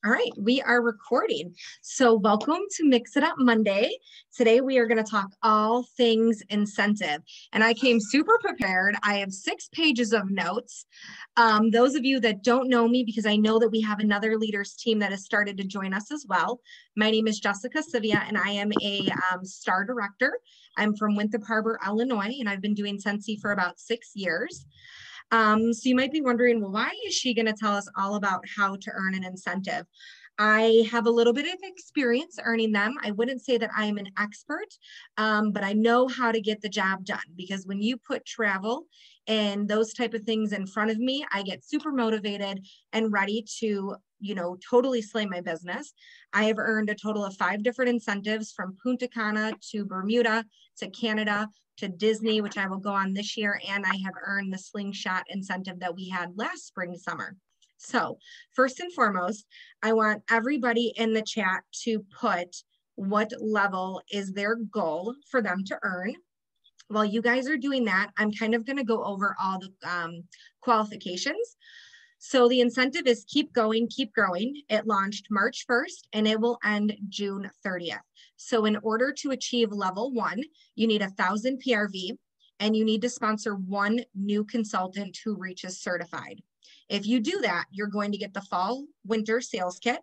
All right, we are recording. So welcome to Mix It Up Monday. Today we are going to talk all things incentive. And I came super prepared. I have 6 pages of notes. Those of you that don't know me, because I know that we have another leaders team that has started to join us as well. My name is Jessica Sivia, and I am a STAR director. I'm from Winthrop Harbor, Illinois, and I've been doing Sensi for about 6 years. So you might be wondering, well, why is she going to tell us all about how to earn an incentive? I have a little bit of experience earning them. I wouldn't say that I am an expert, but I know how to get the job done, because when you put travel and those type of things in front of me, I get super motivated and ready to, totally slay my business. I have earned a total of 5 different incentives, from Punta Cana to Bermuda to Canada to Disney, which I will go on this year. And I have earned the Slingshot incentive that we had last spring, summer. So first and foremost, I want everybody in the chat to put what level is their goal for them to earn. While you guys are doing that, I'm kind of going to go over all the qualifications. So the incentive is Keep Going, Keep Growing. It launched March 1st and it will end June 30th. So in order to achieve level 1, you need 1,000 PRV and you need to sponsor 1 new consultant who reaches certified. If you do that, you're going to get the fall winter sales kit,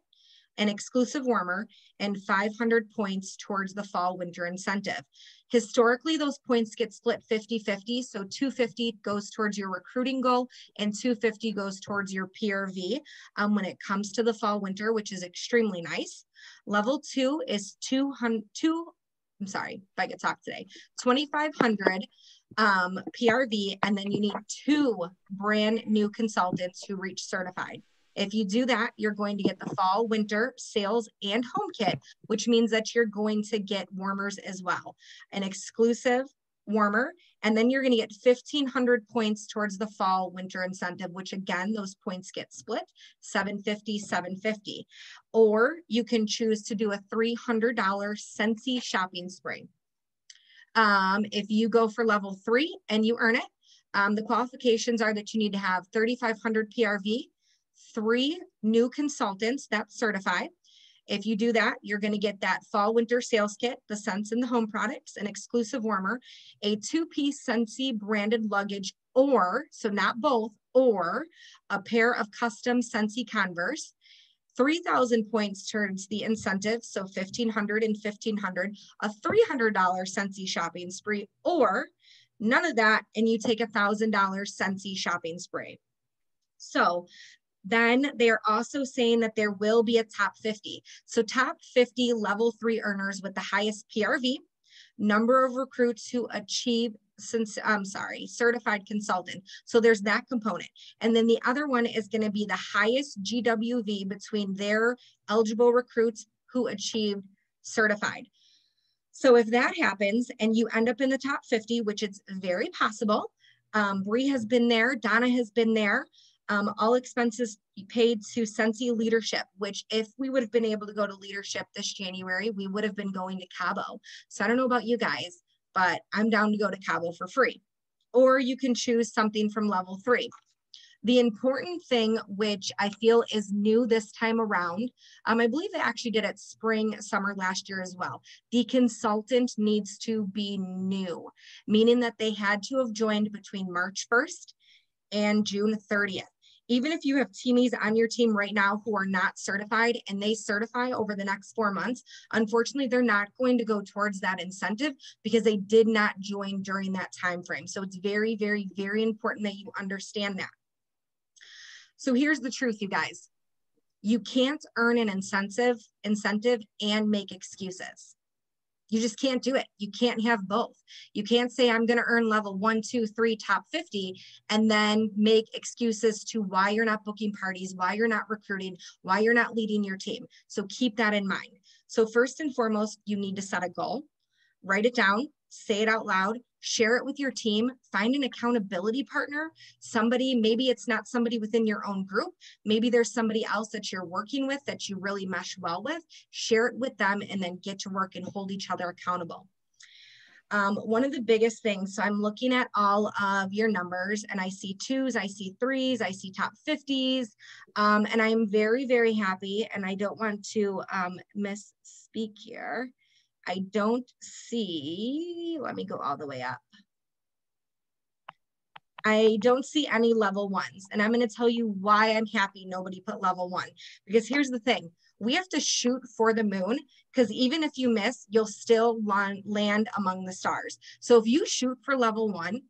an exclusive warmer, and 500 points towards the fall winter incentive. Historically, those points get split 50-50. So 250 goes towards your recruiting goal and 250 goes towards your PRV when it comes to the fall winter, which is extremely nice. Level 2 is 2,500 PRV, and then you need 2 brand new consultants who reach certified. If you do that, you're going to get the fall, winter, sales, and home kit, which means that you're going to get warmers as well, an exclusive warmer, and then you're going to get 1,500 points towards the fall, winter incentive, which again, those points get split 750, 750. Or you can choose to do a $300 Sensi shopping spree. If you go for level 3 and you earn it, the qualifications are that you need to have 3,500 PRV, 3 new consultants that's certified. If you do that, you're going to get that fall winter sales kit, the scents and the home products, an exclusive warmer, a 2-piece Sensi branded luggage, or, so not both, or a pair of custom Sensi Converse, 3,000 points towards the incentive, so 1,500 and 1,500, a $300 Sensi shopping spree, or none of that, and you take $1,000 Sensi shopping spree. So then they're also saying that there will be a top 50. So top 50 level 3 earners with the highest PRV, number of recruits who achieve certified consultant. So there's that component. And then the other one is going to be the highest GWV between their eligible recruits who achieved certified. So if that happens and you end up in the top 50, which it's very possible, Bree has been there, Donna has been there, all expenses paid to Sensi Leadership, which if we would have been able to go to leadership this January, we would have been going to Cabo. So I don't know about you guys, but I'm down to go to Cabo for free. Or you can choose something from level 3. The important thing, which I feel is new this time around, I believe they actually did it spring, summer last year as well. The consultant needs to be new, meaning that they had to have joined between March 1st and June 30th. Even if you have teamies on your team right now who are not certified and they certify over the next 4 months, unfortunately, they're not going to go towards that incentive because they did not join during that time frame. So it's very, very, very important that you understand that. So here's the truth, you guys. You can't earn an incentive and make excuses. You just can't do it. You can't have both. You can't say, I'm going to earn level 1, 2, 3, top 50, and then make excuses to why you're not booking parties, why you're not recruiting, why you're not leading your team. So keep that in mind. So first and foremost, you need to set a goal, write it down, say it out loud, share it with your team, find an accountability partner, somebody, maybe it's not somebody within your own group, maybe there's somebody else that you're working with that you really mesh well with, share it with them and then get to work and hold each other accountable. One of the biggest things, so I'm looking at all of your numbers and I see 2s, I see 3s, I see top 50s, and I'm very, very happy, and I don't want to misspeak here. I don't see, let me go all the way up. I don't see any level 1s, and I'm going to tell you why I'm happy nobody put level 1, because here's the thing. We have to shoot for the moon, because even if you miss, you'll still land among the stars. So if you shoot for level 1,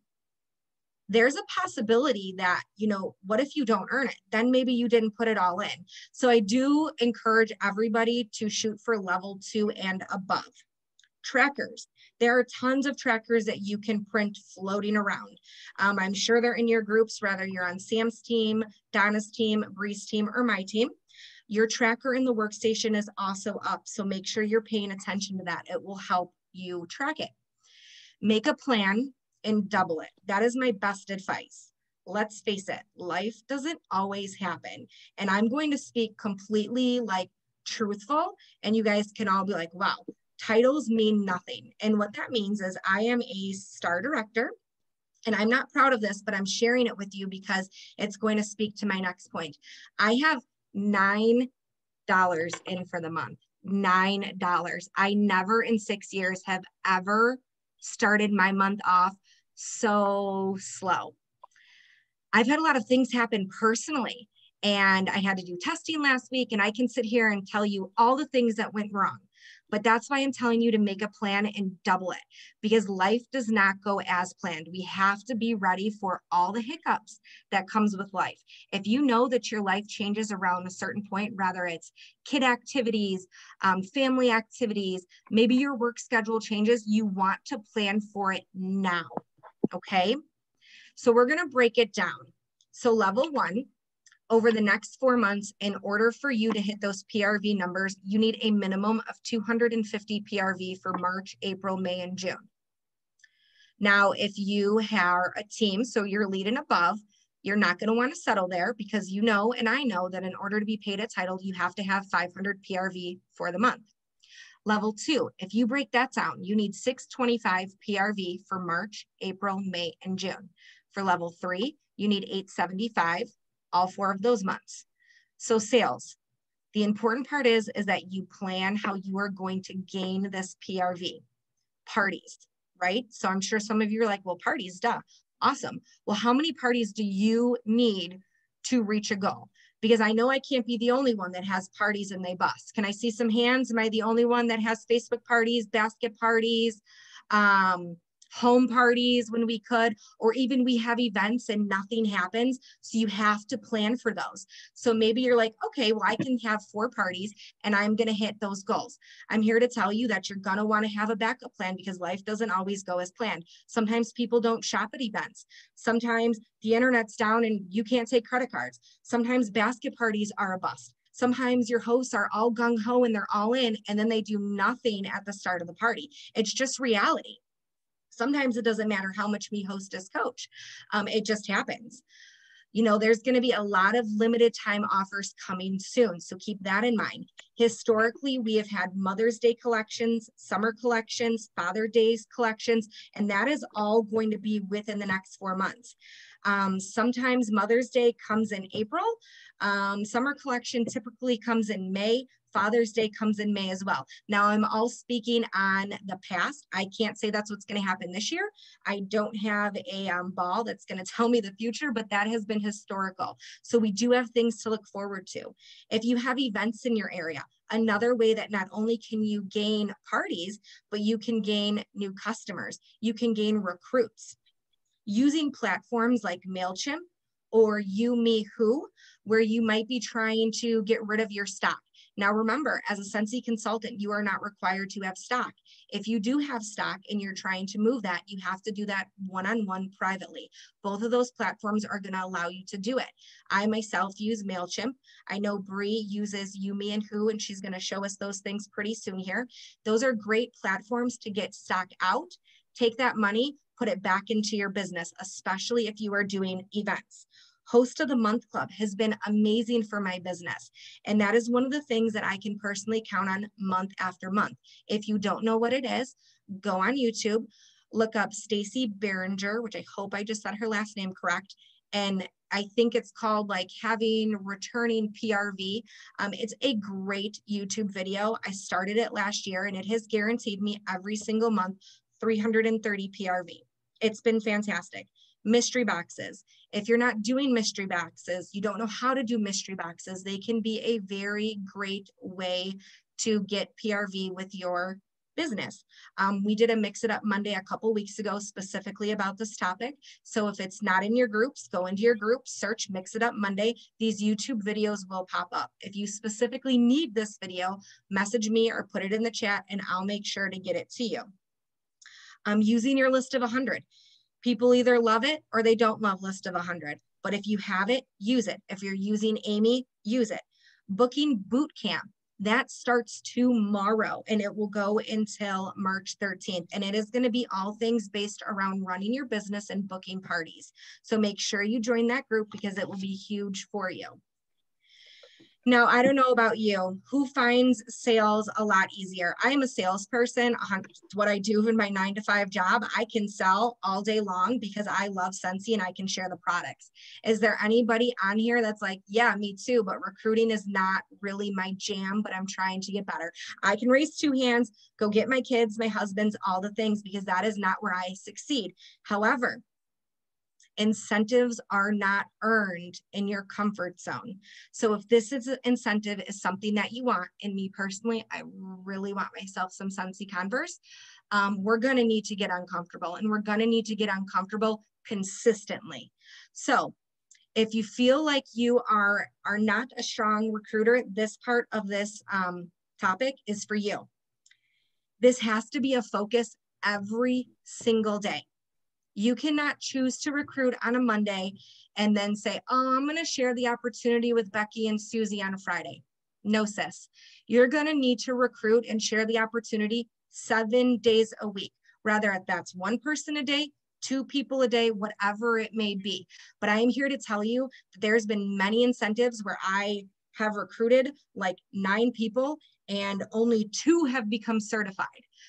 there's a possibility that, you know, what if you don't earn it? Then maybe you didn't put it all in. So I do encourage everybody to shoot for level 2 and above. Trackers. There are tons of trackers that you can print floating around. I'm sure they're in your groups, whether you're on Sam's team, Donna's team, Bree's team, or my team. Your tracker in the workstation is also up, so make sure you're paying attention to that. It will help you track it. Make a plan and double it. That is my best advice. Let's face it, life doesn't always happen. And I'm going to speak completely like truthful, and you guys can all be like, wow, titles mean nothing. And what that means is I am a star director, and I'm not proud of this, but I'm sharing it with you because it's going to speak to my next point. I have $9 in for the month. $9. I never in 6 years have ever started my month off so slow. I've had a lot of things happen personally, and I had to do testing last week, and I can sit here and tell you all the things that went wrong. But that's why I'm telling you to make a plan and double it, because life does not go as planned. We have to be ready for all the hiccups that comes with life. If you know that your life changes around a certain point, whether it's kid activities, family activities, maybe your work schedule changes, you want to plan for it now, okay? So we're gonna break it down. So level 1, over the next 4 months, in order for you to hit those PRV numbers, you need a minimum of 250 PRV for March, April, May, and June. Now, if you have a team, so you're lead and above, you're not going to want to settle there, because you know, and I know, that in order to be paid at title, you have to have 500 PRV for the month. Level 2, if you break that down, you need 625 PRV for March, April, May, and June. For level 3, you need 875. All 4 of those months. So sales, the important part is that you plan how you are going to gain this PRV. Parties, right? So I'm sure some of you are like, well, parties, duh. Awesome. Well, how many parties do you need to reach a goal? Because I know I can't be the only one that has parties and they bust. Can I see some hands? Am I the only one that has Facebook parties, basket parties, home parties when we could, or even we have events and nothing happens? So you have to plan for those. So maybe you're like, okay, well, I can have 4 parties and I'm going to hit those goals. I'm here to tell you that you're going to want to have a backup plan, because life doesn't always go as planned. Sometimes people don't shop at events. Sometimes the internet's down and you can't take credit cards. Sometimes basket parties are a bust. Sometimes your hosts are all gung-ho and they're all in, and then they do nothing at the start of the party. It's just reality. Sometimes it doesn't matter how much we hostess coach. It just happens. You know, there's going to be a lot of limited time offers coming soon, so keep that in mind. Historically, we have had Mother's Day collections, summer collections, Father's Day collections, and that is all going to be within the next 4 months. Sometimes Mother's Day comes in April. Summer collection typically comes in May. Father's Day comes in May as well. Now, I'm all speaking on the past. I can't say that's what's going to happen this year. I don't have a ball that's going to tell me the future, but that has been historical. So we do have things to look forward to. If you have events in your area, another way that not only can you gain parties, but you can gain new customers. You can gain recruits. Using platforms like MailChimp or YouMeWho, where you might be trying to get rid of your stock. Now remember, as a Scentsy consultant, you are not required to have stock. If you do have stock and you're trying to move that, you have to do that one-on-one privately. Both of those platforms are going to allow you to do it. I myself use MailChimp. I know Bree uses YouMeWho, and she's going to show us those things pretty soon here. Those are great platforms to get stock out, take that money, put it back into your business, especially if you are doing events. Host of the Month Club has been amazing for my business. And that is one of the things that I can personally count on month after month. If you don't know what it is, go on YouTube, look up Stacy Behringer, which I hope I just said her last name correct. And I think it's called like having returning PRV. It's a great YouTube video. I started it last year and it has guaranteed me every single month 330 PRV. It's been fantastic. Mystery boxes. If you're not doing mystery boxes, you don't know how to do mystery boxes, they can be a very great way to get PRV with your business. We did a Mix It Up Monday a couple weeks ago specifically about this topic. So if it's not in your groups, go into your group, search Mix It Up Monday. These YouTube videos will pop up. If you specifically need this video, message me or put it in the chat and I'll make sure to get it to you. Using your list of 100. People either love it or they don't love list of 100. But if you have it, use it. If you're using Amy, use it. Booking boot camp. That starts tomorrow and it will go until March 13th. And it is going to be all things based around running your business and booking parties. So make sure you join that group because it will be huge for you. Now, I don't know about you, who finds sales a lot easier? I am a salesperson. It's what I do in my 9-to-5 job. I can sell all day long because I love Scentsy and I can share the products. Is there anybody on here that's like, yeah, me too, but recruiting is not really my jam, but I'm trying to get better? I can raise 2 hands, go get my kids, my husbands, all the things, because that is not where I succeed. However, incentives are not earned in your comfort zone. So if this is an incentive is something that you want, and me personally, I really want myself some Scentsy Converse, we're going to need to get uncomfortable, and we're going to need to get uncomfortable consistently. So if you feel like you are not a strong recruiter, this part of this topic is for you. This has to be a focus every single day. You cannot choose to recruit on a Monday and then say, oh, I'm going to share the opportunity with Becky and Susie on a Friday. No, sis. You're going to need to recruit and share the opportunity 7 days a week. Rather, that's 1 person a day, 2 people a day, whatever it may be. But I am here to tell you that there's been many incentives where I have recruited like 9 people and only 2 have become certified.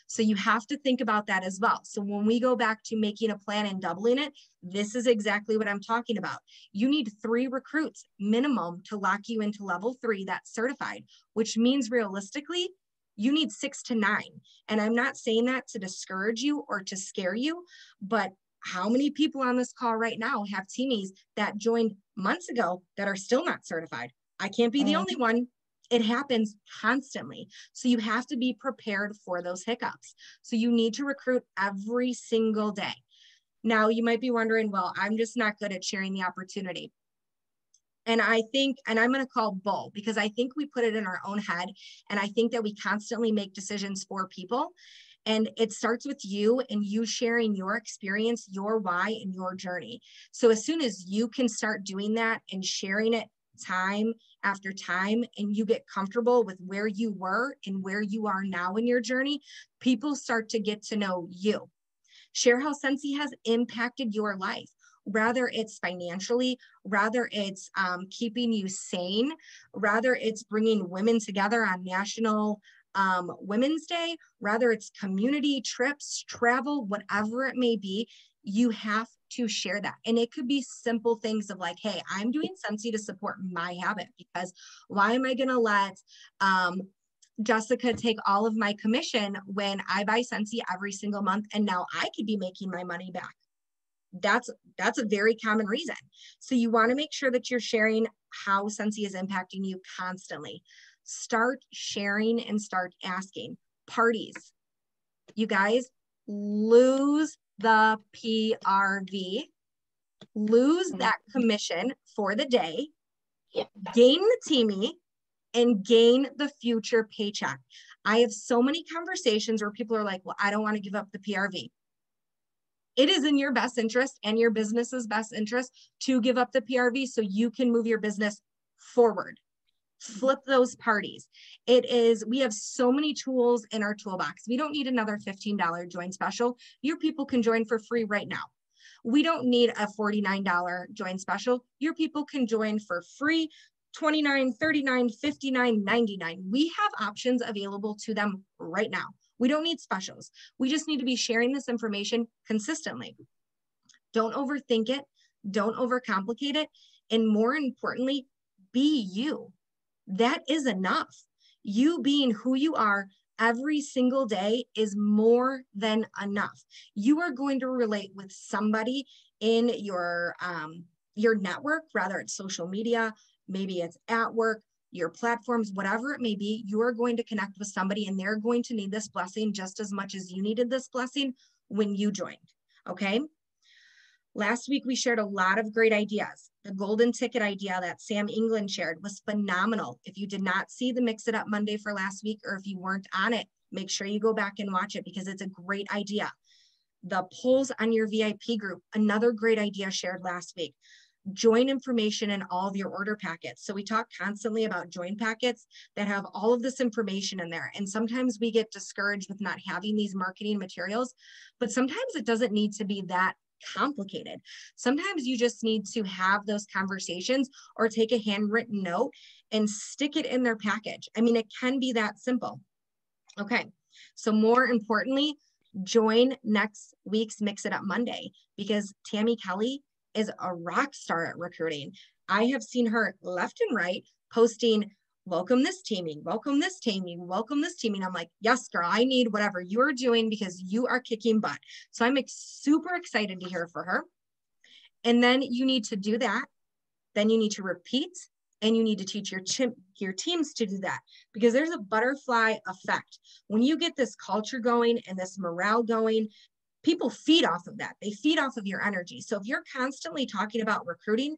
So you have to think about that as well. So when we go back to making a plan and doubling it, this is exactly what I'm talking about. You need 3 recruits minimum to lock you into level 3 that's certified, which means realistically, you need 6 to 9. And I'm not saying that to discourage you or to scare you, but how many people on this call right now have teamies that joined months ago that are still not certified? I can't be the only one. It happens constantly. So you have to be prepared for those hiccups. So you need to recruit every single day. Now you might be wondering, well, I'm just not good at sharing the opportunity. And I think, and I'm going to call bull, because I think we put it in our own head. And I think that we constantly make decisions for people. And it starts with you and you sharing your experience, your why, and your journey. So as soon as you can start doing that and sharing it time after time, and you get comfortable with where you were and where you are now in your journey, people start to get to know you. Share how Scentsy has impacted your life. Rather it's financially, rather it's keeping you sane, rather it's bringing women together on National Women's Day, rather it's community trips, travel, whatever it may be, you have to share that. And it could be simple things of like, hey, I'm doing Scentsy to support my habit, because why am I going to let Jessica take all of my commission when I buy Scentsy every single month and now I could be making my money back? That's a very common reason. So you want to make sure that you're sharing how Scentsy is impacting you constantly. Start sharing and start asking. Parties. You guys, lose the PRV, lose that commission for the day, gain the teamie, and gain the future paycheck. I have so many conversations where people are like, well, I don't want to give up the PRV. It is in your best interest and your business's best interest to give up the PRV so you can move your business forward. Flip those parties. We have so many tools in our toolbox. We don't need another $15 join special. Your people can join for free right now. We don't need a $49 join special. Your people can join for free, $29, $39, $59, $99. We have options available to them right now. We don't need specials. We just need to be sharing this information consistently. Don't overthink it. Don't overcomplicate it. And more importantly, be you. That is enough. You being who you are every single day is more than enough. You are going to relate with somebody in your network, whether it's social media, maybe it's at work, your platforms, whatever it may be. You are going to connect with somebody and they're going to need this blessing just as much as you needed this blessing when you joined. Okay. Last week, we shared a lot of great ideas. The golden ticket idea that Sam England shared was phenomenal. If you did not see the Mix It Up Monday for last week, or if you weren't on it, make sure you go back and watch it because it's a great idea. The polls on your VIP group, another great idea shared last week. Join information in all of your order packets. So we talk constantly about join packets that have all of this information in there. And sometimes we get discouraged with not having these marketing materials, but sometimes it doesn't need to be that complicated. Sometimes you just need to have those conversations or take a handwritten note and stick it in their package. I mean, it can be that simple. Okay. So more importantly, join next week's Mix It Up Monday because Tammy Kelly is a rock star at recruiting. I have seen her left and right posting, welcome this teaming, welcome this teaming, welcome this teaming. I'm like, yes, girl, I need whatever you are doing because you are kicking butt. So I'm super excited to hear for her. And then you need to do that. Then you need to repeat and you need to teach your teams to do that because there's a butterfly effect. When you get this culture going and this morale going, people feed off of that. They feed off of your energy. So if you're constantly talking about recruiting,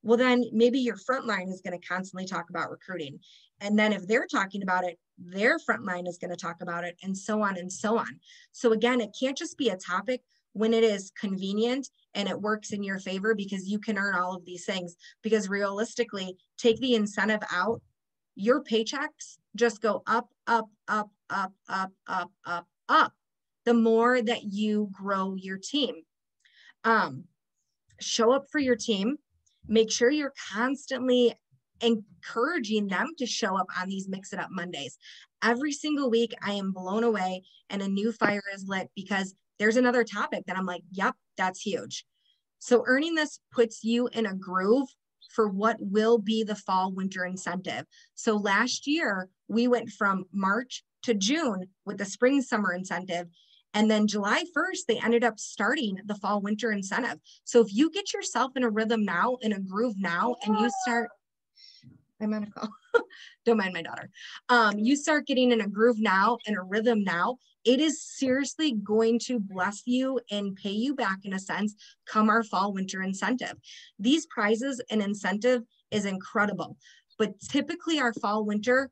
well, then maybe your front line is going to constantly talk about recruiting. And then if they're talking about it, their front line is going to talk about it and so on and so on. So again, it can't just be a topic when it is convenient and it works in your favor because you can earn all of these things. Because realistically, take the incentive out, your paychecks just go up, up, up, up, up, up, up, up. The more that you grow your team. Show up for your team. Make sure you're constantly encouraging them to show up on these Mix It Up Mondays. Every single week, I am blown away and a new fire is lit because there's another topic that I'm like, yep, that's huge. So earning this puts you in a groove for what will be the fall winter incentive. So last year, we went from March to June with the spring summer incentive. And then July 1st, they ended up starting the fall winter incentive. So if you get yourself in a rhythm now, in a groove now, and you start, I'm on a call, don't mind my daughter. You start getting in a groove now, in a rhythm now, it is seriously going to bless you and pay you back in a sense come our fall winter incentive. These prizes and incentive is incredible, but typically our fall winter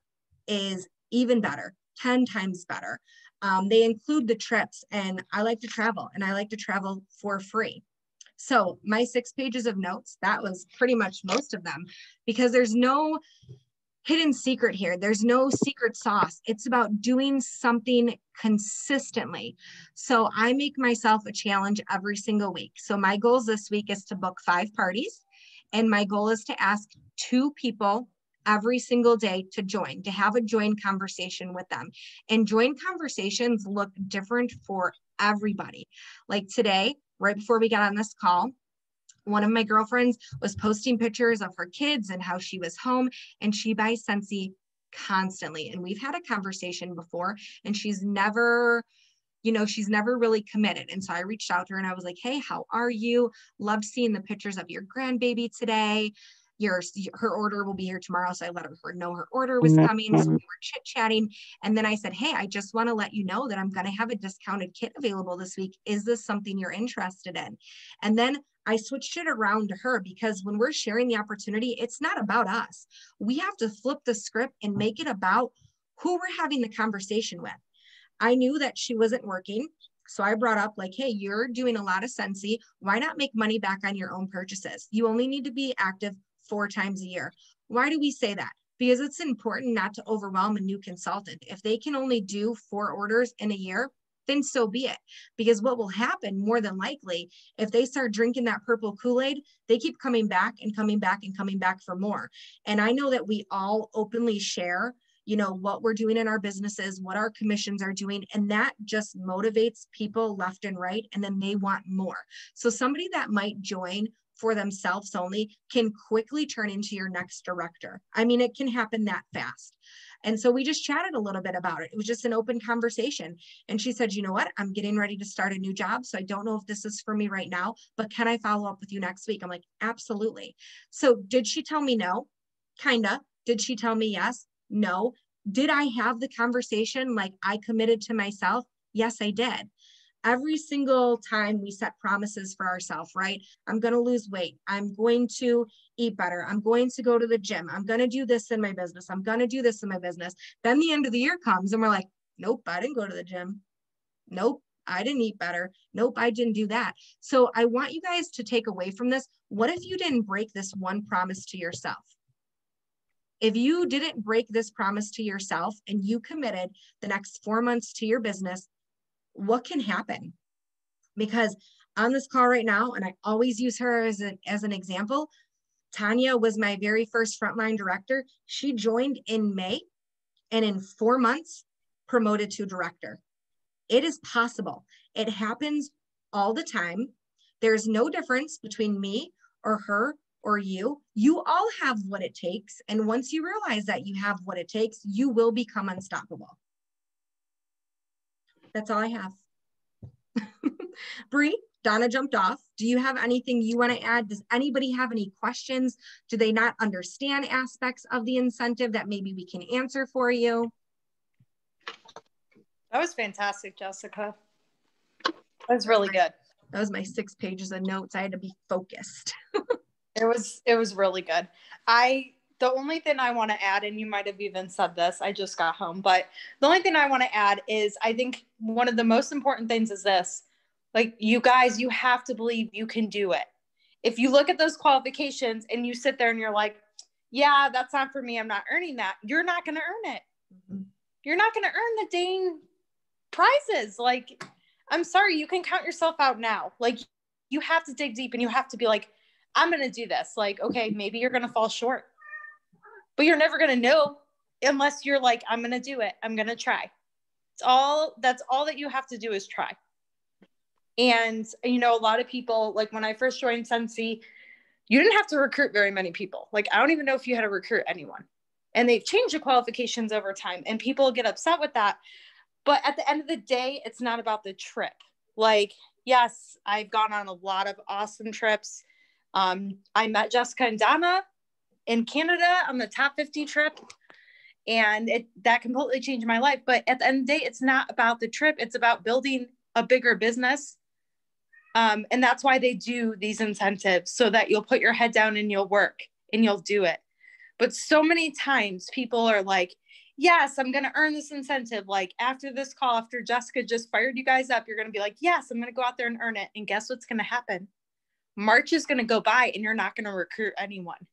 is even better, 10 times better. They include the trips and I like to travel and I like to travel for free. So my 6 pages of notes, that was pretty much most of them because there's no hidden secret here. There's no secret sauce. It's about doing something consistently. So I make myself a challenge every single week. So my goals this week is to book 5 parties and my goal is to ask 2 people every single day to join, to have a join conversation with them. And join conversations look different for everybody. Like today, right before we got on this call, one of my girlfriends was posting pictures of her kids and how she was home and she buys Scentsy constantly. And we've had a conversation before and she's never really committed. And so I reached out to her and I was like, hey, how are you? Loved seeing the pictures of your grandbaby today. Her order will be here tomorrow. So I let her know her order was coming. So we were chit-chatting. And then I said, hey, I just want to let you know that I'm going to have a discounted kit available this week. Is this something you're interested in? And then I switched it around to her because when we're sharing the opportunity, it's not about us. We have to flip the script and make it about who we're having the conversation with. I knew that she wasn't working. So I brought up like, hey, you're doing a lot of Scentsy. Why not make money back on your own purchases? You only need to be active 4 times a year. Why do we say that? Because it's important not to overwhelm a new consultant. If they can only do 4 orders in a year, then so be it. Because what will happen more than likely, if they start drinking that purple Kool-Aid, they keep coming back and coming back and coming back for more. And I know that we all openly share, you know, what we're doing in our businesses, what our commissions are doing. And that just motivates people left and right. And then they want more. So somebody that might join for themselves only can quickly turn into your next director. I mean, it can happen that fast. And so we just chatted a little bit about it. It was just an open conversation. And she said, you know what? I'm getting ready to start a new job. So I don't know if this is for me right now, but can I follow up with you next week? I'm like, absolutely. So did she tell me no? Kinda. Did she tell me yes? No. Did I have the conversation like I committed to myself? Yes, I did. Every single time we set promises for ourselves, right? I'm going to lose weight. I'm going to eat better. I'm going to go to the gym. I'm going to do this in my business. I'm going to do this in my business. Then the end of the year comes and we're like, nope, I didn't go to the gym. Nope, I didn't eat better. Nope, I didn't do that. So I want you guys to take away from this. What if you didn't break this one promise to yourself? If you didn't break this promise to yourself and you committed the next 4 months to your business, what can happen? Because on this call right now, and I always use her as an example, Tanya was my very first frontline director. She joined in May and in 4 months promoted to director. It is possible. It happens all the time. There's no difference between me or her or you. You all have what it takes. And once you realize that you have what it takes, you will become unstoppable. That's all I have. Bree, Donna jumped off. Do you have anything you want to add? Does anybody have any questions? Do they not understand aspects of the incentive that maybe we can answer for you? That was fantastic, Jessica. That was really good. That was my 6 pages of notes. I had to be focused. It was really good. The only thing I want to add, and you might have even said this, I just got home, but the only thing I want to add is I think one of the most important things is this, like, you guys, you have to believe you can do it. If you look at those qualifications and you sit there and you're like, yeah, that's not for me, I'm not earning that, you're not going to earn it. Mm-hmm. You're not going to earn the dang prizes. Like, I'm sorry, you can count yourself out now. Like, you have to dig deep and you have to be like, I'm going to do this. Like, okay, maybe you're going to fall short, but you're never going to know unless you're like, I'm going to do it. I'm going to try. That's all that you have to do is try. And, you know, a lot of people, like when I first joined Scentsy, you didn't have to recruit very many people. Like, I don't even know if you had to recruit anyone. And they've changed the qualifications over time and people get upset with that. But at the end of the day, it's not about the trip. Like, yes, I've gone on a lot of awesome trips. I met Jessica and Donna in Canada on the top 50 trip. And that completely changed my life. But at the end of the day, it's not about the trip. It's about building a bigger business. And that's why they do these incentives, so that you'll put your head down and you'll work and you'll do it. But so many times people are like, yes, I'm going to earn this incentive. Like, after this call, after Jessica just fired you guys up, you're going to be like, yes, I'm going to go out there and earn it. And guess what's going to happen? March is going to go by and you're not going to recruit anyone.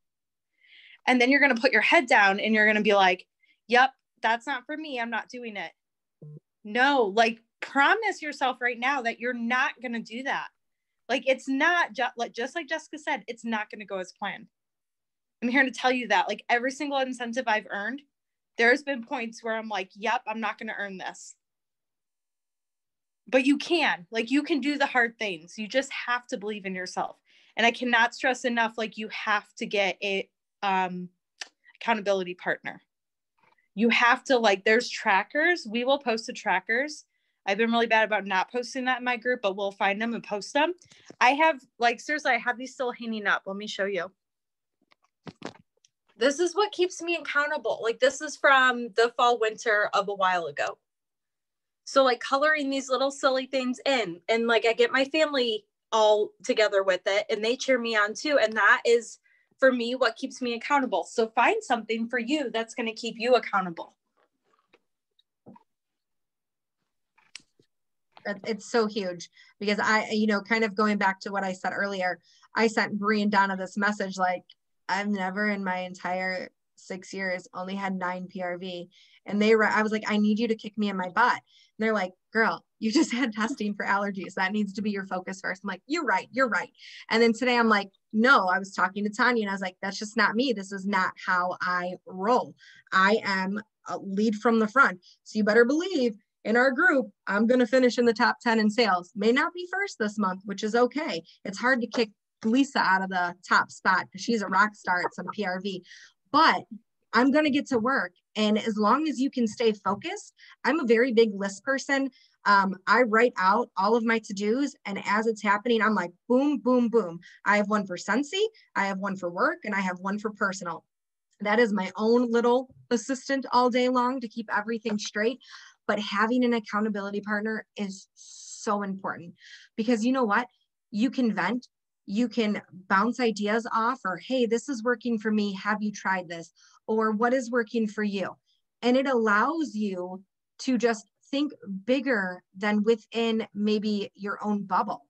And then you're going to put your head down and you're going to be like, yep, that's not for me. I'm not doing it. No, like, promise yourself right now that you're not going to do that. Like, it's not just like Jessica said, it's not going to go as planned. I'm here to tell you that, like, every single incentive I've earned, there's been points where I'm like, yep, I'm not going to earn this. But you can do the hard things. You just have to believe in yourself. And I cannot stress enough, like, you have to get a accountability partner. You have to, like, there's trackers. We will post the trackers. I've been really bad about not posting that in my group, but we'll find them and post them. I have, like, seriously, I have these still hanging up. Let me show you. This is what keeps me accountable. Like, this is from the fall winter of a while ago. So, like, coloring these little silly things in, and like, I get my family all together with it and they cheer me on too. And that is, for me, what keeps me accountable. So find something for you that's going to keep you accountable. It's so huge, because you know, kind of going back to what I said earlier, I sent Bree and Donna this message, like, I've never in my entire 6 years only had 9 PRV. And I was like, I need you to kick me in my butt. And they're like, girl, you just had testing for allergies. That needs to be your focus first. I'm like, you're right. And then today I'm like, no, I was talking to Tanya and I was like, that's just not me. This is not how I roll. I am lead from the front. So you better believe in our group, I'm going to finish in the top 10 in sales. May not be first this month, which is okay. It's hard to kick Lisa out of the top spot because she's a rock star at some PRV, but I'm going to get to work. And as long as you can stay focused, I'm a very big list person. I write out all of my to-dos, and as it's happening, I'm like, boom, boom, boom. I have one for Scentsy, I have one for work, and I have one for personal. That is my own little assistant all day long to keep everything straight. But having an accountability partner is so important because you know what? You can vent, you can bounce ideas off, or, hey, this is working for me. Have you tried this? Or what is working for you? And it allows you to just think bigger than within maybe your own bubble.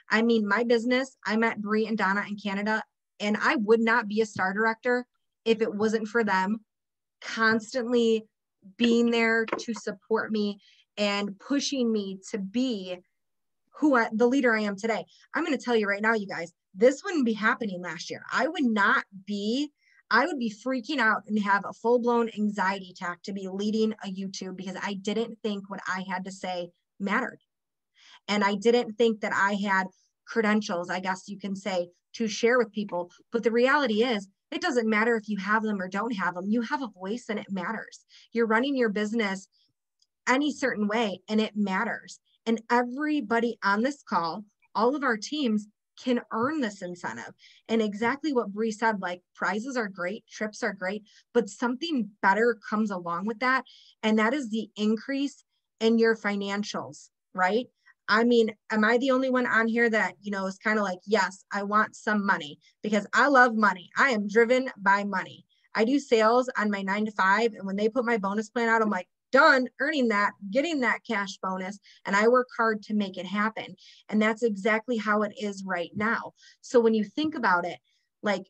I mean, my business, I met Bree and Donna in Canada, and I would not be a star director if it wasn't for them constantly being there to support me and pushing me to be the leader I am today. I'm going to tell you right now, you guys, this wouldn't be happening last year. I would be freaking out and have a full-blown anxiety attack to be leading a YouTube because I didn't think what I had to say mattered. And I didn't think that I had credentials, I guess you can say, to share with people. But the reality is, it doesn't matter if you have them or don't have them. You have a voice and it matters. You're running your business any certain way and it matters. And everybody on this call, all of our teams can earn this incentive. And exactly what Bree said, like prizes are great, trips are great, but something better comes along with that. And that is the increase in your financials, right? I mean, am I the only one on here that, is kind of like, yes, I want some money because I love money. I am driven by money. I do sales on my 9 to 5. And when they put my bonus plan out, I'm like, done earning that, getting that cash bonus. And I work hard to make it happen. And that's exactly how it is right now. So when you think about it, like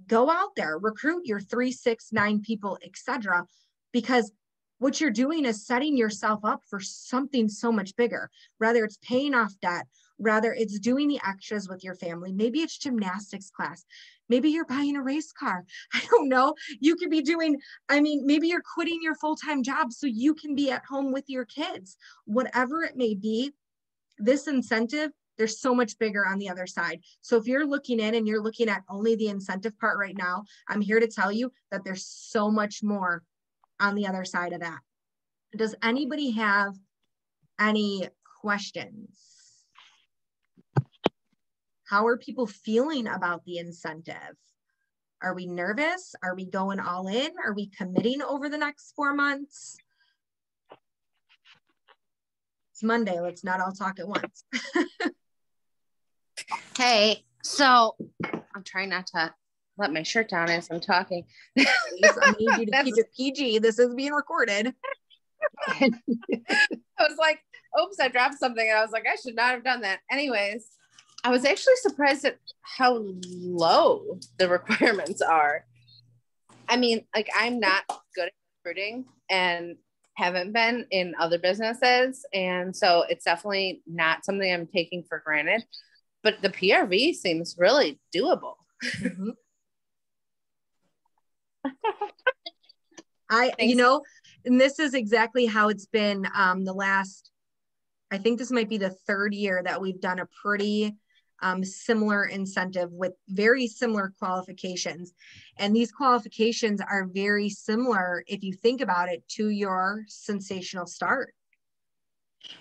go out there, recruit your 3, 6, 9 people, etc. Because what you're doing is setting yourself up for something so much bigger, whether it's paying off debt, rather it's doing the extras with your family. Maybe it's gymnastics class. Maybe you're buying a race car. I don't know. You could be doing, maybe you're quitting your full-time job so you can be at home with your kids. Whatever it may be, this incentive, there's so much bigger on the other side. So if you're looking in and you're looking at only the incentive part right now, I'm here to tell you that there's so much more on the other side of that. Does anybody have any questions? How are people feeling about the incentive? Are we nervous? Are we going all in? Are we committing over the next 4 months? It's Monday. Let's not all talk at once. Hey, so I'm trying not to let my shirt down as I'm talking. I need you to keep it PG. This is being recorded. I was like, oops, I dropped something. And I was like, I should not have done that. Anyways, I was actually surprised at how low the requirements are. I mean, like I'm not good at recruiting and haven't been in other businesses. And so it's definitely not something I'm taking for granted, but the PRV seems really doable. Mm-hmm. And this is exactly how it's been the last, I think this might be the 3rd year that we've done a pretty similar incentive with very similar qualifications. And these qualifications are very similar, if you think about it, to your sensational start.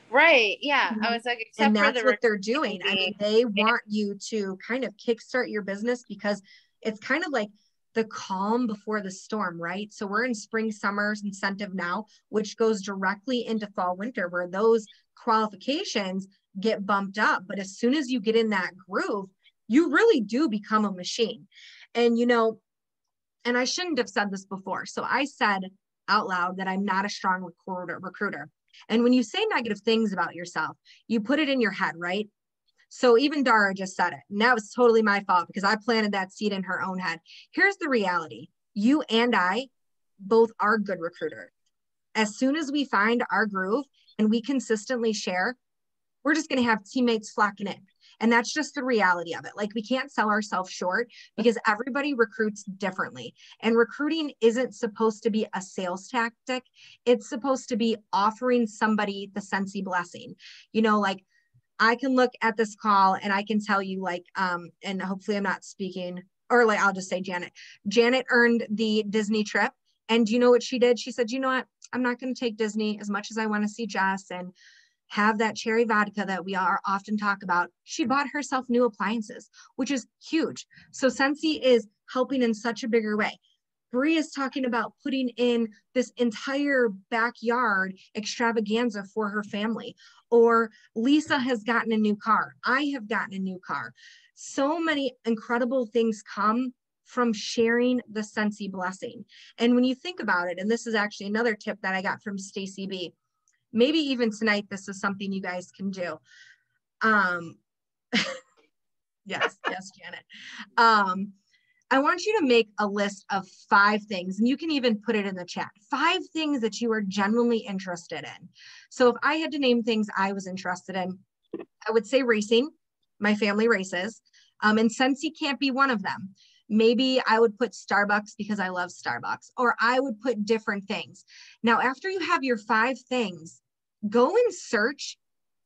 Right. Yeah. Mm-hmm. I was like, and that's what they're doing. I mean, they want you to kind of kickstart your business because it's kind of like the calm before the storm, right? So we're in spring, summer's incentive now, which goes directly into fall, winter, where those qualifications get bumped up. But as soon as you get in that groove, you really do become a machine. And, and I shouldn't have said this before. So I said out loud that I'm not a strong recruiter. And when you say negative things about yourself, you put it in your head, right? So even Dara just said it, and that was totally my fault because I planted that seed in her own head. Here's the reality. You and I both are good recruiters. As soon as we find our groove and we consistently share, we're just going to have teammates flocking in. And that's just the reality of it. Like, we can't sell ourselves short because everybody recruits differently. And recruiting isn't supposed to be a sales tactic. It's supposed to be offering somebody the Scentsy blessing. You know, like, I can look at this call and I can tell you, like, and hopefully I'm not speaking, or like, I'll just say Janet earned the Disney trip. And you know what she did? She said, you know what? I'm not going to take Disney as much as I want to see Jess and have that cherry vodka that we are often talk about. She bought herself new appliances, which is huge. So Scentsy is helping in such a bigger way. Bree is talking about putting in this entire backyard extravaganza for her family. Or Lisa has gotten a new car. I have gotten a new car. So many incredible things come from sharing the Scentsy blessing. And when you think about it, and this is actually another tip that I got from Stacy B, maybe even tonight, this is something you guys can do. Yes, Janet. I want you to make a list of 5 things, and you can even put it in the chat. 5 things that you are genuinely interested in. So if I had to name things I was interested in, I would say racing. My family races. And Scentsy can't be one of them. Maybe I would put Starbucks because I love Starbucks, or I would put different things. Now, after you have your 5 things, go and search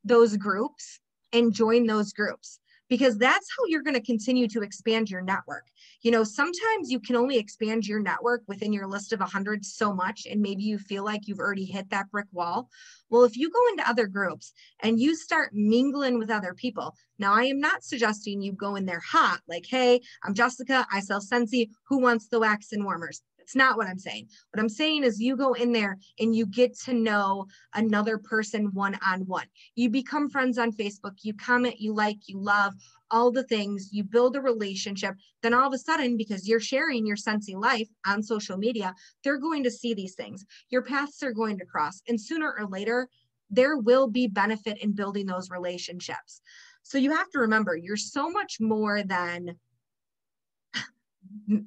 those groups and join those groups, because that's how you're going to continue to expand your network. You know, sometimes you can only expand your network within your list of 100 so much, and maybe you feel like you've already hit that brick wall. Well, if you go into other groups and you start mingling with other people, now I am not suggesting you go in there hot, like, hey, I'm Jessica, I sell Scentsy, who wants the wax and warmers? It's not what I'm saying. What I'm saying is you go in there and you get to know another person one-on-one. You become friends on Facebook, you comment, you like, you love, all the things, you build a relationship. Then all of a sudden, because you're sharing your Scentsy life on social media, they're going to see these things. Your paths are going to cross, and sooner or later, there will be benefit in building those relationships. So you have to remember, you're so much more than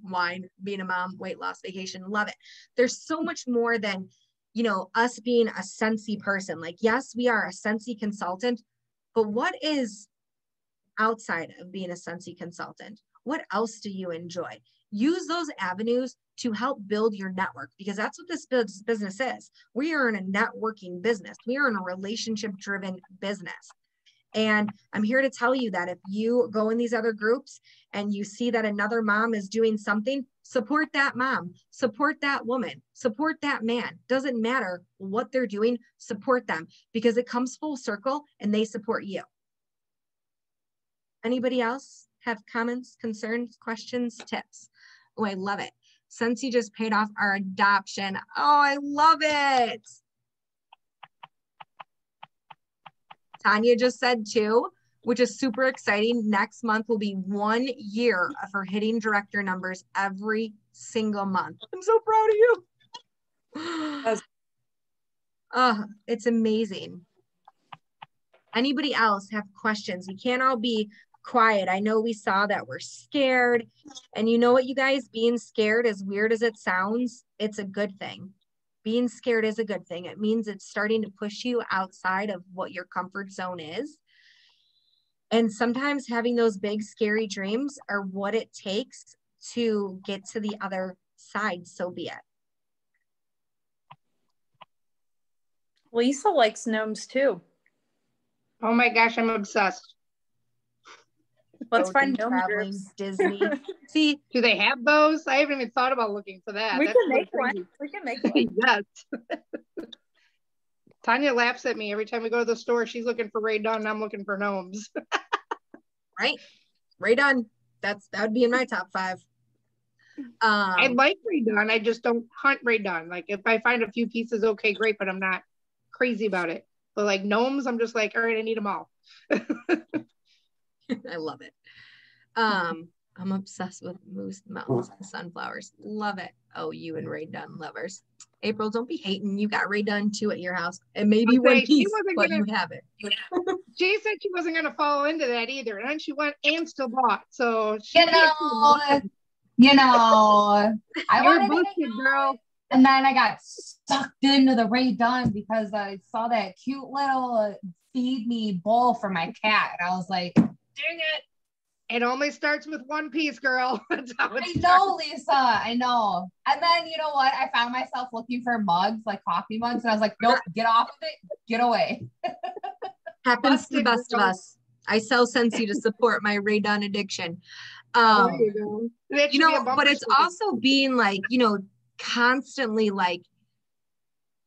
wine, being a mom, weight loss, vacation, love it. There's so much more than, you know, us being a Scentsy person. Like, yes, we are a Scentsy consultant, but what is outside of being a Scentsy consultant? What else do you enjoy? Use those avenues to help build your network, because that's what this business is. We are in a networking business. We are in a relationship-driven business. And I'm here to tell you that if you go in these other groups and you see that another mom is doing something, support that mom, support that woman, support that man. Doesn't matter what they're doing, support them, because it comes full circle and they support you. Anybody else have comments, concerns, questions, tips? Oh, I love it. Scentsy just paid off our adoption. Oh, I love it. Tanya just said 2, which is super exciting. Next month will be 1 year of her hitting director numbers every single month. I'm so proud of you. Oh, it's amazing. Anybody else have questions? We can't all be quiet. I know we saw that we're scared. And you know what, you guys, being scared, as weird as it sounds, it's a good thing. Being scared is a good thing. It means it's starting to push you outside of what your comfort zone is. And sometimes having those big, scary dreams are what it takes to get to the other side. So be it. Lisa likes gnomes too. Oh my gosh, I'm obsessed. Let's find gnome traveling groups. Disney. See, do they have those? I haven't even thought about looking for that. We That's can really make one. crazy. We can make one. Yes. Tanya laughs at me every time we go to the store. She's looking for Rae Dunn and I'm looking for gnomes. Right. Rae Dunn. That would be in my top 5. I like Rae Dunn. I just don't hunt Rae Dunn. Like, if I find a few pieces, okay, great, but I'm not crazy about it. But like gnomes, I'm just like, all right, I need them all. I love it. I'm obsessed with moose, mountains, and sunflowers. Love it. Oh, you and Rae Dunn lovers. April, don't be hating. You got Rae Dunn too at your house. And maybe one piece, but you have it. She said she wasn't going to fall into that either. And then she went and still bought. So she you know, I You're wanted boosted, to girl. And then I got sucked into the Rae Dunn because I saw that cute little feed me bowl for my cat. And I was like, Dang it. It only starts with one piece, girl. That's how it I starts. know, Lisa. I know. And then you know what? I found myself looking for mugs, like coffee mugs, and I was like, nope, get off of it, get away. Happens to the Busted, best of girl. us. I sell Scentsy to support my Rae Dunn addiction. There you go. That You should be a know, bumper but it's sticker. also being like, you know, constantly like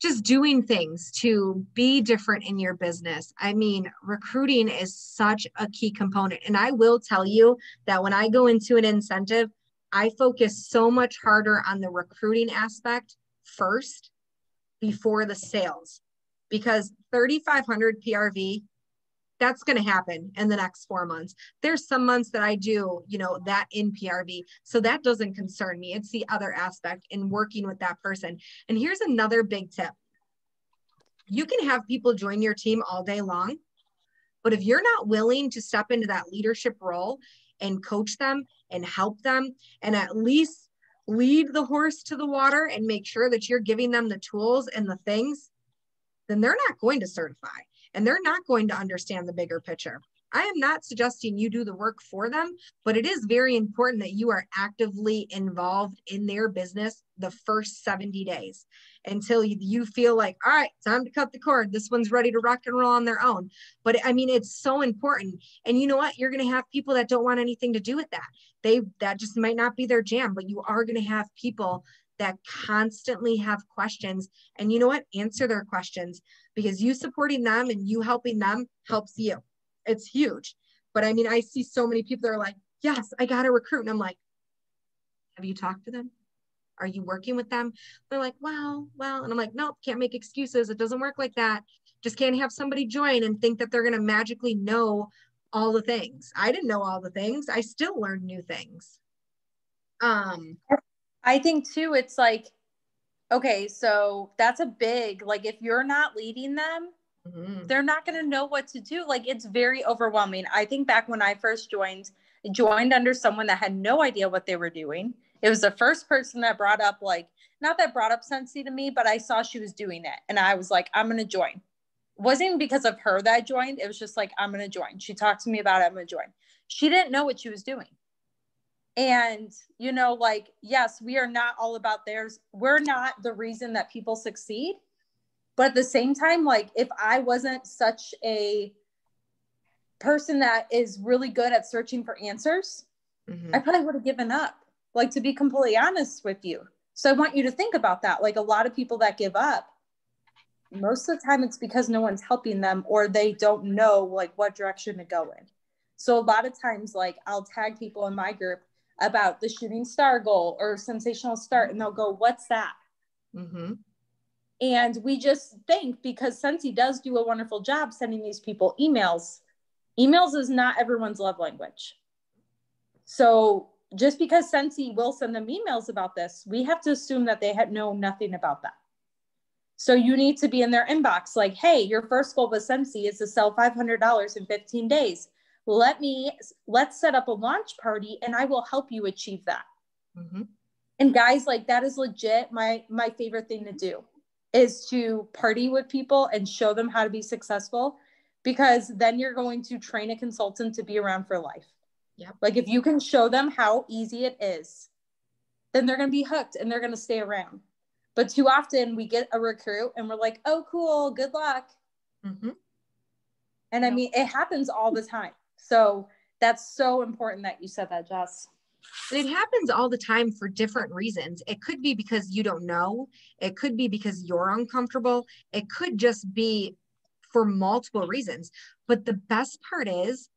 just doing things to be different in your business. I mean, recruiting is such a key component. And I will tell you that when I go into an incentive, I focus so much harder on the recruiting aspect first before the sales, because 3,500 PRV, that's going to happen in the next 4 months. There's some months that I do, you know, that in PRV. So that doesn't concern me. It's the other aspect in working with that person. And here's another big tip. You can have people join your team all day long, but if you're not willing to step into that leadership role and coach them and help them and at least lead the horse to the water and make sure that you're giving them the tools and the things, then they're not going to certify and they're not going to understand the bigger picture. I am not suggesting you do the work for them, but it is very important that you are actively involved in their business the first 70 days until you feel like, all right, time to cut the cord. This one's ready to rock and roll on their own. But I mean, it's so important. And you know what? You're going to have people that don't want anything to do with that. That just might not be their jam, but you are going to have people that constantly have questions. And you know what? Answer their questions, because you supporting them and you helping them helps you. It's huge. But I mean, I see so many people that are like, yes, I got to recruit. And I'm like, have you talked to them? Are you working with them? They're like, well. And I'm like, nope, can't make excuses. It doesn't work like that. Just can't have somebody join and think that they're going to magically know all the things. I didn't know all the things. I still learn new things. I think too, it's like, okay, so that's a big, like, if you're not leading them, they're not going to know what to do. Like, it's very overwhelming. I think back when I first joined under someone that had no idea what they were doing. It was the first person that brought up, like, not that brought up Scentsy to me, but I saw she was doing it. And I was like, I'm going to join. It wasn't because of her that I joined. It was just like, I'm going to join. She talked to me about it. I'm going to join. She didn't know what she was doing. And, you know, like, yes, we are not all about theirs. We're not the reason that people succeed. But at the same time, like, if I wasn't such a person that is really good at searching for answers, I probably would have given up, like, to be completely honest with you. So I want you to think about that. Like, a lot of people that give up, most of the time it's because no one's helping them, or they don't know, like, what direction to go in. So a lot of times, like, I'll tag people in my group about the shooting star goal or sensational start, and they'll go, what's that? And we just think, because Scentsy does do a wonderful job sending these people emails is not everyone's love language. So just because Scentsy will send them emails about this, we have to assume that they know nothing about that. So you need to be in their inbox like, hey, your first goal with Scentsy is to sell $500 in 15 days. Let's set up a launch party and I will help you achieve that. And guys, like, that is legit. My favorite thing to do is to party with people and show them how to be successful, because then you're going to train a consultant to be around for life. Like, if you can show them how easy it is, then they're going to be hooked and they're going to stay around. But too often we get a recruit and we're like, oh, cool, good luck. And I mean, it happens all the time. So that's so important that you said that, Jess. It happens all the time for different reasons. It could be because you don't know. It could be because you're uncomfortable. It could just be for multiple reasons. But the best part is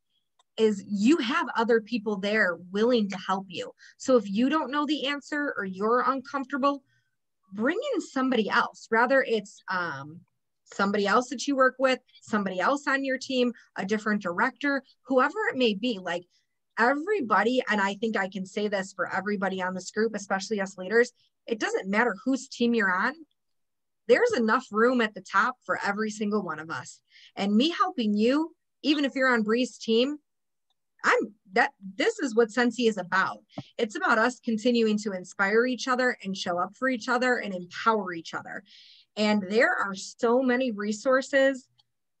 you have other people there willing to help you. So if you don't know the answer or you're uncomfortable, bring in somebody else. Rather it's somebody else that you work with, somebody else on your team, a different director, whoever it may be. Like, everybody, and I think I can say this for everybody on this group, especially us leaders, it doesn't matter whose team you're on. There's enough room at the top for every single one of us. And me helping you, even if you're on Bree's team, this is what Scentsy is about. It's about us continuing to inspire each other and show up for each other and empower each other. And there are so many resources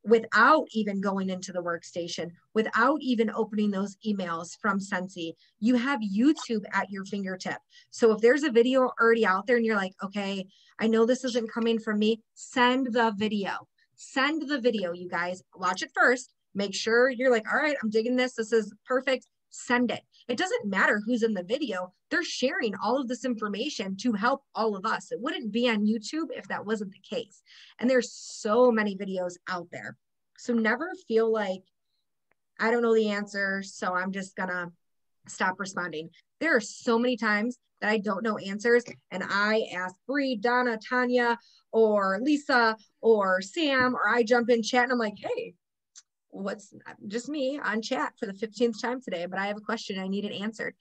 without even going into the workstation, without even opening those emails from Scentsy. You have YouTube at your fingertip. So if there's a video already out there and you're like, okay, I know this isn't coming from me, send the video. Send the video, you guys. Watch it first. Make sure you're like, all right, I'm digging this. This is perfect. Send it. It doesn't matter who's in the video. They're sharing all of this information to help all of us. It wouldn't be on YouTube if that wasn't the case. And there's so many videos out there. So never feel like, I don't know the answer, so I'm just gonna stop responding. There are so many times that I don't know answers, and I ask Bree, Donna, Tanya, or Lisa, or Sam, or I jump in chat and I'm like, hey, what's just me on chat for the 15th time today, but I have a question. I need it answered.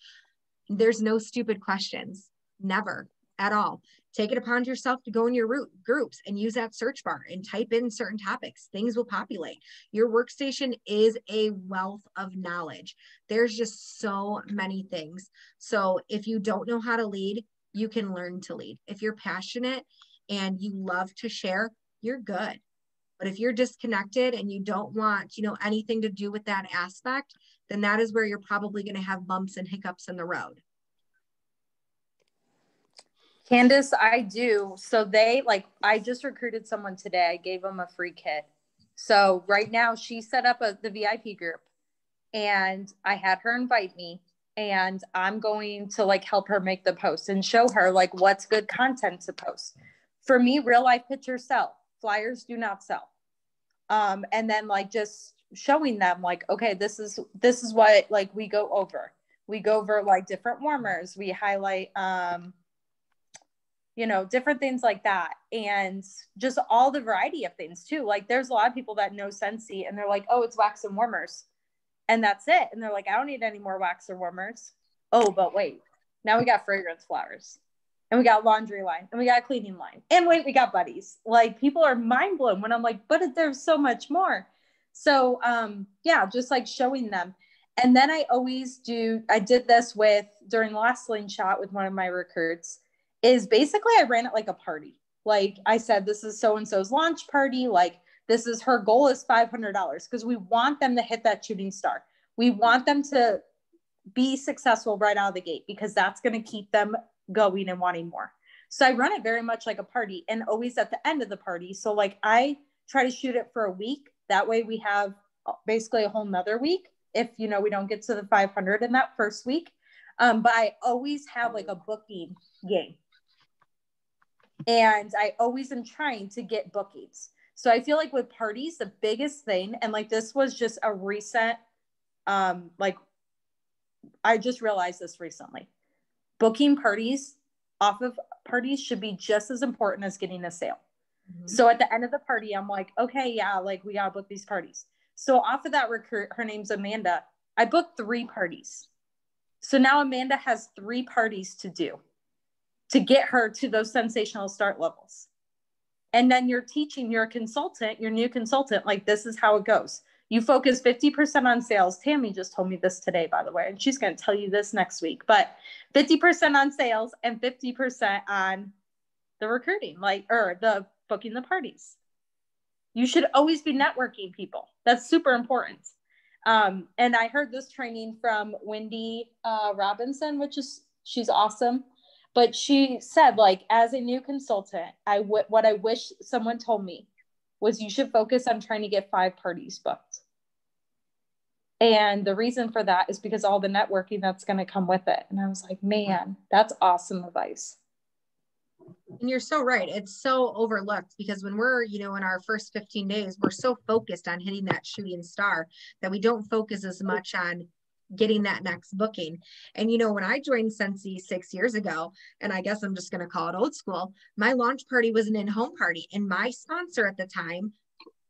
There's no stupid questions, never at all. Take it upon yourself to go in your groups and use that search bar and type in certain topics. Things will populate. Your workstation is a wealth of knowledge. There's just so many things. So if you don't know how to lead, you can learn to lead. If you're passionate and you love to share, you're good. But if you're disconnected and you don't want, anything to do with that aspect, then that is where you're probably going to have bumps and hiccups in the road. Candace, I do. So I just recruited someone today. I gave them a free kit. So right now she set up the VIP group and I had her invite me and I'm going to help her make the post and show her what's good content to post. For me, real life pictures sell. Flyers do not sell. And then just showing them okay, this is what we go over. We go over different warmers. We highlight, different things like that. And just all the variety of things too. There's a lot of people that know Scentsy and they're like, oh, it's wax and warmers. And that's it. And they're like, I don't need any more wax or warmers. Oh, but wait, now we got fragrance flowers. And we got laundry line and we got cleaning line. And wait, we got buddies. People are mind blown when I'm like, but there's so much more. So just showing them. And then I did this during the last slingshot with one of my recruits is basically I ran it like a party. I said, this is so-and-so's launch party. This is her goal is $500 because we want them to hit that shooting star. We want them to be successful right out of the gate because that's going to keep them going and wanting more. So I run it very much like a party and always at the end of the party. So I try to shoot it for a week. That way we have basically a whole nother week. If, we don't get to the 500 in that first week. But I always have a booking game. And I always am trying to get bookings. So I feel with parties, the biggest thing, and this was just a recent, I just realized this recently. Booking parties off of parties should be just as important as getting a sale. Mm-hmm. So at the end of the party, I'm like, okay, yeah, we gotta book these parties. So off of that recruit, her name's Amanda. I booked 3 parties. So now Amanda has 3 parties to do to get her to those sensational start levels. And then you're teaching your consultant, your new consultant, this is how it goes. You focus 50% on sales. Tammy just told me this today, by the way, and she's going to tell you this next week, but 50% on sales and 50% on the recruiting, or the booking the parties. You should always be networking people. That's super important. And I heard this training from Wendy Robinson, she's awesome. But she said, as a new consultant, what I wish someone told me was you should focus on trying to get 5 parties booked. And the reason for that is because all the networking that's going to come with it. And I was like, man, that's awesome advice. And you're so right. It's so overlooked because when we're, in our first 15 days, we're so focused on hitting that shooting star that we don't focus as much on getting that next booking. And when I joined Scentsy 6 years ago, and I guess I'm just going to call it old school, my launch party was an in-home party and my sponsor at the time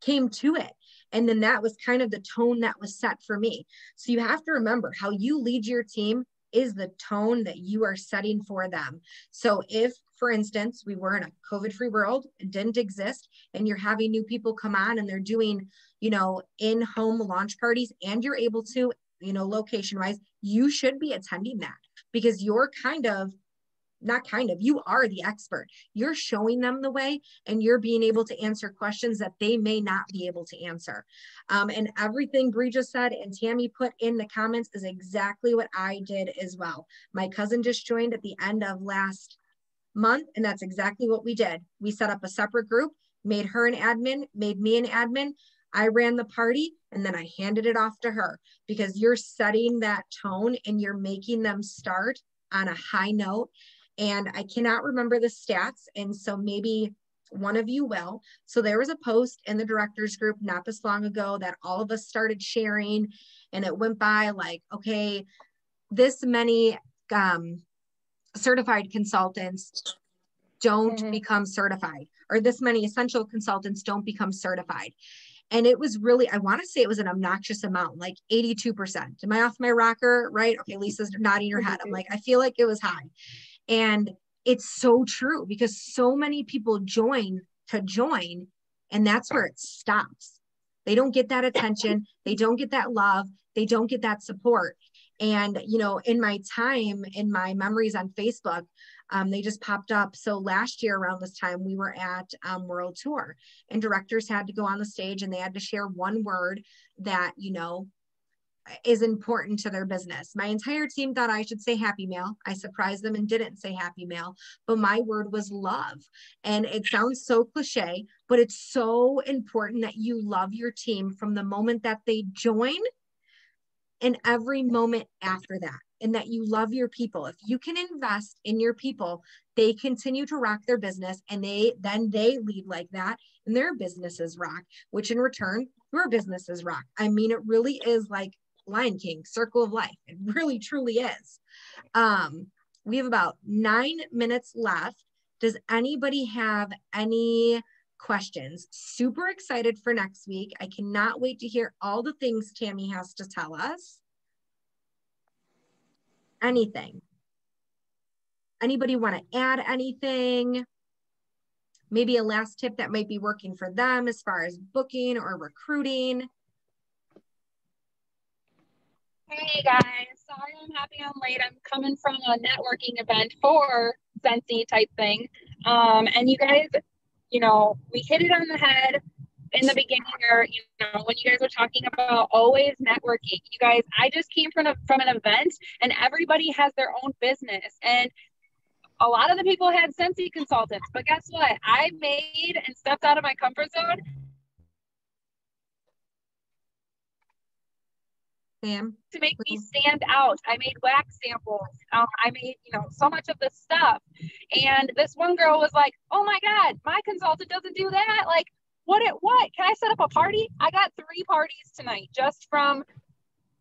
came to it. And then that was kind of the tone that was set for me. So you have to remember how you lead your team is the tone that you are setting for them. So if, for instance, we were in a COVID-free world, it didn't exist, and you're having new people come on and they're doing, in-home launch parties and you're able to, location wise, you should be attending that because you're kind of not kind of, you are the expert. You're showing them the way, and you're being able to answer questions that they may not be able to answer. And everything Bree just said and Tammy put in the comments is exactly what I did as well. My cousin just joined at the end of last month, and that's exactly what we did. We set up a separate group, made her an admin, made me an admin. I ran the party, and then I handed it off to her, because you're setting that tone and you're making them start on a high note. And I cannot remember the stats, and so maybe one of you will. So there was a post in the directors group not this long ago that all of us started sharing, and it went by like, okay, this many certified consultants don't become certified, or this many essential consultants don't become certified. And it was really, I want to say it was an obnoxious amount, like 82%. Am I off my rocker? Right? Okay, Lisa's nodding her head. I'm like, I feel like it was high. And it's so true, because so many people join to join, and that's where it stops. They don't get that attention. They don't get that love. They don't get that support. And, you know, in my time, in my memories on Facebook, they just popped up. So last year around this time, we were at World Tour, and directors had to go on the stage and they had to share one word that, you know, is important to their business. My entire team thought I should say happy mail. I surprised them and didn't say happy mail, but my word was love. And it sounds so cliche, but it's so important that you love your team from the moment that they join and every moment after that, and that you love your people. If you can invest in your people, they continue to rock their business, and they lead like that, and their businesses rock, which in return, your businesses rock. I mean, it really is like Lion King, circle of life. It really, truly is. We have about 9 minutes left. Does anybody have any questions? Super excited for next week. I cannot wait to hear all the things Tammy has to tell us. Anything? Anybody want to add anything? Maybe a last tip that might be working for them as far as booking or recruiting. Hey guys, sorry I'm happy I'm late. I'm coming from a networking event for Scentsy type thing. And you guys, you know, we hit it on the head in the beginning, or, you know, when you guys were talking about always networking. You guys, I just came from an event, and everybody has their own business. And a lot of the people had Scentsy consultants, but guess what? I made and stepped out of my comfort zone. To make me stand out. I made wax samples. I made, you know, so much of this stuff. And this one girl was like, oh my God, my consultant doesn't do that. Like, what? Can I set up a party? I got 3 parties tonight just from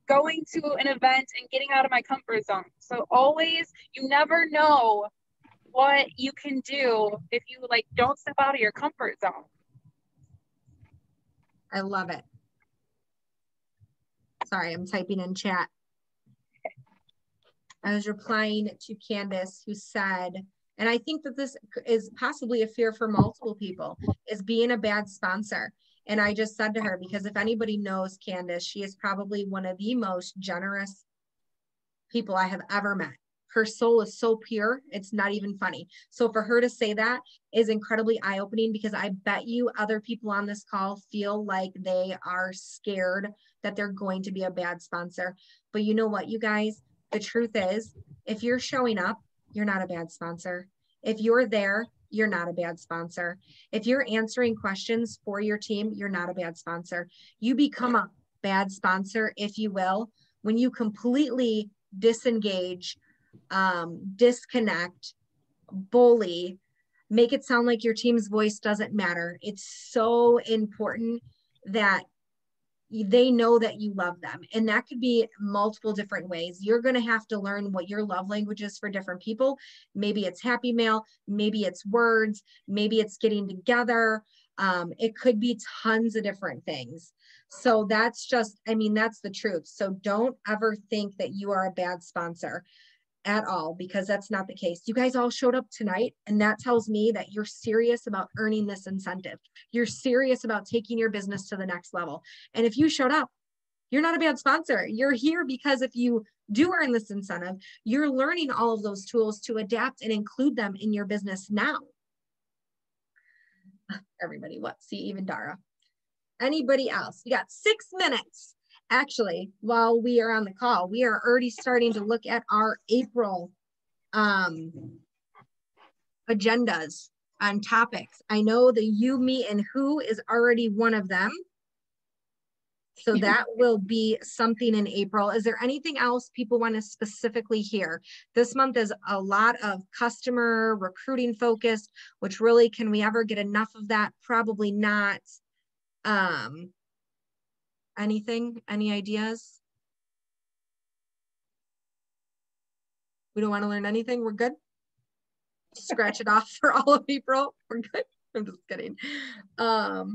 going to an event and getting out of my comfort zone. So always, you never know what you can do if you like don't step out of your comfort zone. I love it. Sorry, I'm typing in chat. I was replying to Candace, who said, and I think that this is possibly a fear for multiple people, is being a bad sponsor. And I just said to her, because if anybody knows Candace, she is probably one of the most generous people I have ever met. Her soul is so pure, it's not even funny. So for her to say that is incredibly eye-opening, because I bet you other people on this call feel like they are scared that they're going to be a bad sponsor. But you know what, you guys, the truth is, if you're showing up, you're not a bad sponsor. If you're there, you're not a bad sponsor. If you're answering questions for your team, you're not a bad sponsor. You become a bad sponsor, if you will, when you completely disengage, disconnect, bully, make it sound like your team's voice doesn't matter. It's so important that they know that you love them. And that could be multiple different ways. You're going to have to learn what your love language is for different people. Maybe it's happy mail, maybe it's words, maybe it's getting together. It could be tons of different things. So that's just, I mean, that's the truth. So don't ever think that you are a bad sponsor at all, because that's not the case. You guys all showed up tonight, and that tells me that you're serious about earning this incentive. You're serious about taking your business to the next level. And if you showed up, you're not a bad sponsor. You're here because if you do earn this incentive, you're learning all of those tools to adapt and include them in your business now. Everybody, what? See, even Dara. Anybody else? We got 6 minutes. Actually, while we are on the call, we are already starting to look at our April agendas on topics. I know the You, Me, and Who is already one of them. So that will be something in April. Is there anything else people want to specifically hear? This month is a lot of customer recruiting focused, which really, can we ever get enough of that? Probably not. Anything? Any ideas? We don't want to learn anything? We're good? Scratch it off for all of April. We're good. I'm just kidding. I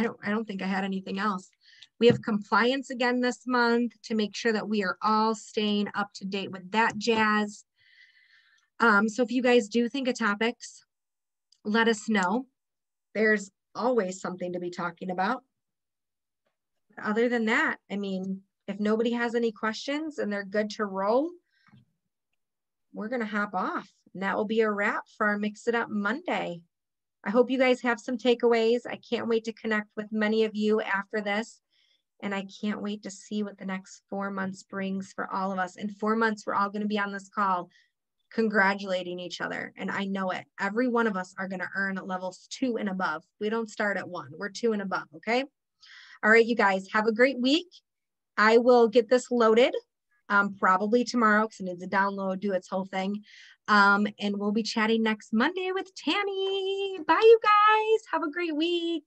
don't think I had anything else. We have compliance again this month to make sure that we are all staying up to date with that jazz. So if you guys do think of topics, let us know. There's always something to be talking about. Other than that, I mean, if nobody has any questions and they're good to roll, we're going to hop off. And that will be a wrap for our Mix It Up Monday. I hope you guys have some takeaways. I can't wait to connect with many of you after this. And I can't wait to see what the next 4 months brings for all of us. In 4 months, we're all going to be on this call congratulating each other. And I know it. Every one of us are going to earn levels 2 and above. We don't start at 1. We're 2 and above. Okay. All right, you guys have a great week. I will get this loaded probably tomorrow because it needs to download, do its whole thing. And we'll be chatting next Monday with Tammy. Bye, you guys. Have a great week.